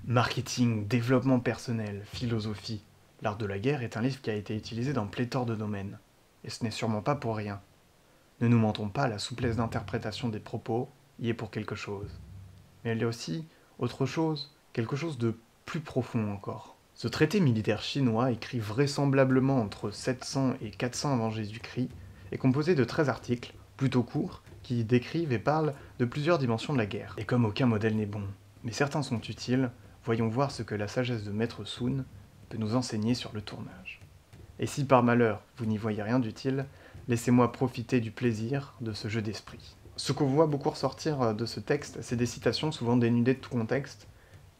Marketing, développement personnel, philosophie. L'art de la guerre est un livre qui a été utilisé dans pléthore de domaines. Et ce n'est sûrement pas pour rien. Ne nous mentons pas, la souplesse d'interprétation des propos y est pour quelque chose. Mais il y a aussi autre chose, quelque chose de plus profond encore. Ce traité militaire chinois, écrit vraisemblablement entre 700 et 400 avant Jésus-Christ, est composé de 13 articles, plutôt courts, qui décrivent et parlent de plusieurs dimensions de la guerre. Et comme aucun modèle n'est bon, mais certains sont utiles, voyons voir ce que la sagesse de Maître Sun peut nous enseigner sur le tournage. Et si par malheur vous n'y voyez rien d'utile, laissez-moi profiter du plaisir de ce jeu d'esprit. Ce qu'on voit beaucoup ressortir de ce texte, c'est des citations souvent dénudées de tout contexte,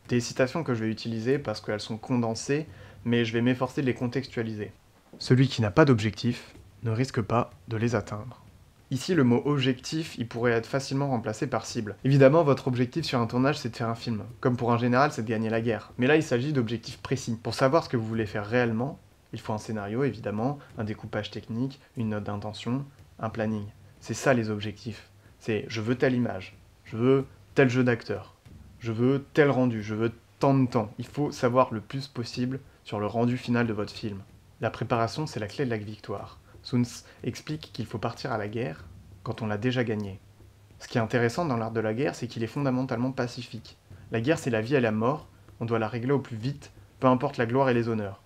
des citations que je vais utiliser parce qu'elles sont condensées, mais je vais m'efforcer de les contextualiser. Celui qui n'a pas d'objectif ne risque pas de les atteindre. Ici, le mot objectif, il pourrait être facilement remplacé par cible. Évidemment, votre objectif sur un tournage, c'est de faire un film. Comme pour un général, c'est de gagner la guerre. Mais là, il s'agit d'objectifs précis. Pour savoir ce que vous voulez faire réellement, il faut un scénario, évidemment, un découpage technique, une note d'intention, un planning. C'est ça les objectifs. C'est je veux telle image, je veux tel jeu d'acteur, je veux tel rendu, je veux tant de temps. Il faut savoir le plus possible sur le rendu final de votre film. La préparation, c'est la clé de la victoire. Sun Tzu explique qu'il faut partir à la guerre quand on l'a déjà gagnée. Ce qui est intéressant dans l'art de la guerre, c'est qu'il est fondamentalement pacifique. La guerre, c'est la vie et la mort, on doit la régler au plus vite, peu importe la gloire et les honneurs.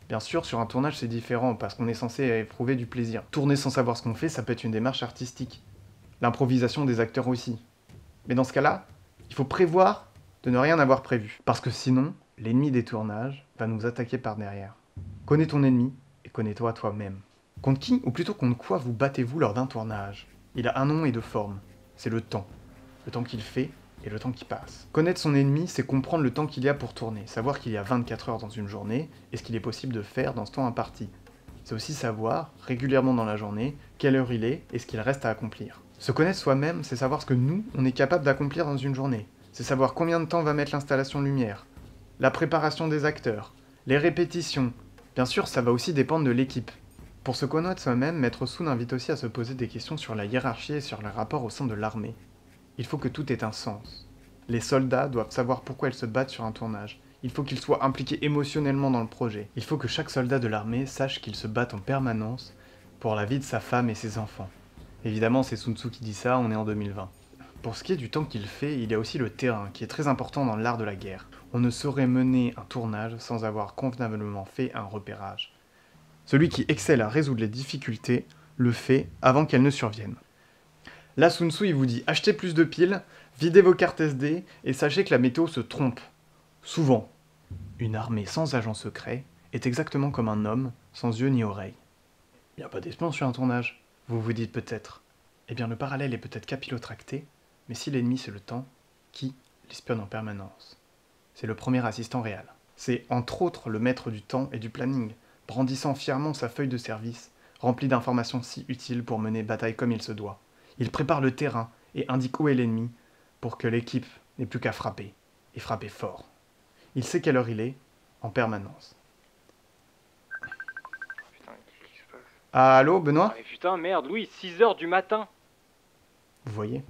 Bien sûr, sur un tournage, c'est différent, parce qu'on est censé éprouver du plaisir. Tourner sans savoir ce qu'on fait, ça peut être une démarche artistique. L'improvisation des acteurs aussi. Mais dans ce cas-là, il faut prévoir de ne rien avoir prévu. Parce que sinon, l'ennemi des tournages va nous attaquer par derrière. Connais ton ennemi et connais-toi toi-même. Contre qui, ou plutôt contre quoi vous battez-vous lors d'un tournage? Il a un nom et deux formes. C'est le temps. Le temps qu'il fait et le temps qui passe. Connaître son ennemi, c'est comprendre le temps qu'il y a pour tourner. Savoir qu'il y a 24 heures dans une journée et ce qu'il est possible de faire dans ce temps imparti. C'est aussi savoir, régulièrement dans la journée, quelle heure il est et ce qu'il reste à accomplir. Se connaître soi-même, c'est savoir ce que nous, on est capable d'accomplir dans une journée. C'est savoir combien de temps va mettre l'installation lumière, la préparation des acteurs, les répétitions. Bien sûr, ça va aussi dépendre de l'équipe. Pour se connaître soi-même, Maître Sun invite aussi à se poser des questions sur la hiérarchie et sur les rapports au sein de l'armée. Il faut que tout ait un sens. Les soldats doivent savoir pourquoi ils se battent sur un tournage. Il faut qu'ils soient impliqués émotionnellement dans le projet. Il faut que chaque soldat de l'armée sache qu'il se bat en permanence pour la vie de sa femme et ses enfants. Évidemment, c'est Sun Tzu qui dit ça, on est en 2020. Pour ce qui est du temps qu'il fait, il y a aussi le terrain, qui est très important dans l'art de la guerre. On ne saurait mener un tournage sans avoir convenablement fait un repérage. Celui qui excelle à résoudre les difficultés le fait avant qu'elles ne surviennent. Là, Sun Tzu, il vous dit achetez plus de piles, videz vos cartes SD et sachez que la météo se trompe. Souvent. Une armée sans agent secret est exactement comme un homme sans yeux ni oreilles. Il n'y a pas d'espion sur un tournage, vous vous dites peut-être. Eh bien, le parallèle est peut-être capillotracté, mais si l'ennemi c'est le temps, qui l'espionne en permanence? C'est le premier assistant réel. C'est entre autres le maître du temps et du planning, brandissant fièrement sa feuille de service, remplie d'informations si utiles pour mener bataille comme il se doit. Il prépare le terrain et indique où est l'ennemi pour que l'équipe n'ait plus qu'à frapper, et frapper fort. Il sait quelle heure il est, en permanence. Putain, qu'est-ce qui se passe? Ah, allô, Benoît? Mais putain, merde, Louis, 6 h du matin. Vous voyez?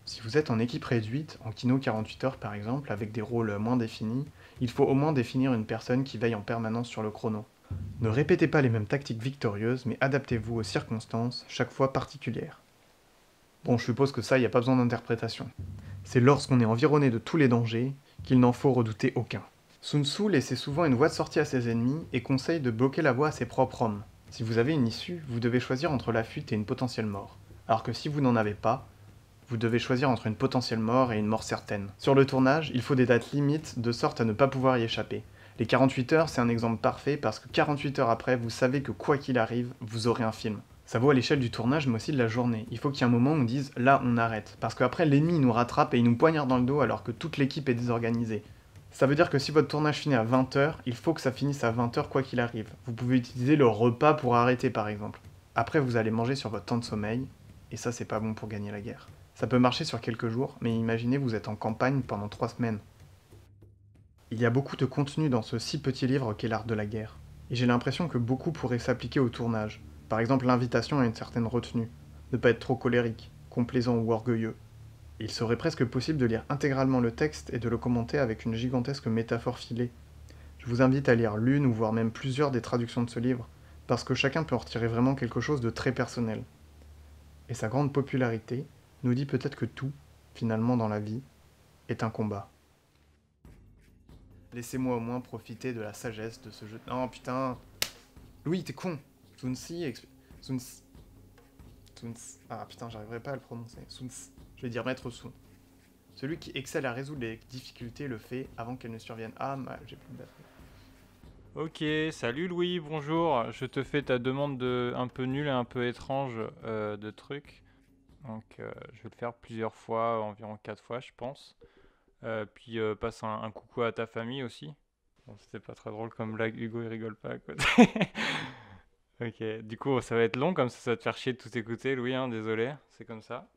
Si vous êtes en équipe réduite, en kino 48 heures par exemple, avec des rôles moins définis, il faut au moins définir une personne qui veille en permanence sur le chrono. Ne répétez pas les mêmes tactiques victorieuses, mais adaptez-vous aux circonstances, chaque fois particulières. Bon, je suppose que ça, il n'y a pas besoin d'interprétation. C'est lorsqu'on est environné de tous les dangers qu'il n'en faut redouter aucun. Sun Tzu laissait souvent une voie de sortie à ses ennemis et conseille de bloquer la voie à ses propres hommes. Si vous avez une issue, vous devez choisir entre la fuite et une potentielle mort. Alors que si vous n'en avez pas, vous devez choisir entre une potentielle mort et une mort certaine. Sur le tournage, il faut des dates limites de sorte à ne pas pouvoir y échapper. Les 48 heures, c'est un exemple parfait parce que 48 heures après, vous savez que quoi qu'il arrive, vous aurez un film. Ça vaut à l'échelle du tournage, mais aussi de la journée. Il faut qu'il y ait un moment où on dise « là, on arrête ». Parce qu'après, l'ennemi nous rattrape et il nous poignarde dans le dos alors que toute l'équipe est désorganisée. Ça veut dire que si votre tournage finit à 20 h, il faut que ça finisse à 20 h quoi qu'il arrive. Vous pouvez utiliser le repas pour arrêter par exemple. Après, vous allez manger sur votre temps de sommeil, et ça, c'est pas bon pour gagner la guerre. Ça peut marcher sur quelques jours, mais imaginez vous êtes en campagne pendant 3 semaines. Il y a beaucoup de contenu dans ce si petit livre qu'est l'art de la guerre. Et j'ai l'impression que beaucoup pourrait s'appliquer au tournage. Par exemple, l'invitation à une certaine retenue. Ne pas être trop colérique, complaisant ou orgueilleux. Il serait presque possible de lire intégralement le texte et de le commenter avec une gigantesque métaphore filée. Je vous invite à lire l'une ou voire même plusieurs des traductions de ce livre, parce que chacun peut en retirer vraiment quelque chose de très personnel. Et sa grande popularité nous dit peut-être que tout, finalement dans la vie, est un combat. Laissez-moi au moins profiter de la sagesse de ce jeu. Non putain. Louis, t'es con. Sun... Ah putain, j'arriverai pas à le prononcer. Je vais dire maître Sun. Celui qui excelle à résoudre les difficultés le fait avant qu'elles ne surviennent. Ah, j'ai plus de batterie. Ok, salut Louis, bonjour. Je te fais ta demande un peu nulle et un peu étrange de trucs. Donc je vais le faire plusieurs fois, environ 4 fois je pense. Puis passe un coucou à ta famille aussi. Bon, c'était pas très drôle comme blague, Hugo il rigole pas à côté. Ok, du coup ça va être long comme ça va te faire chier de tout écouter Louis, hein, désolé, c'est comme ça.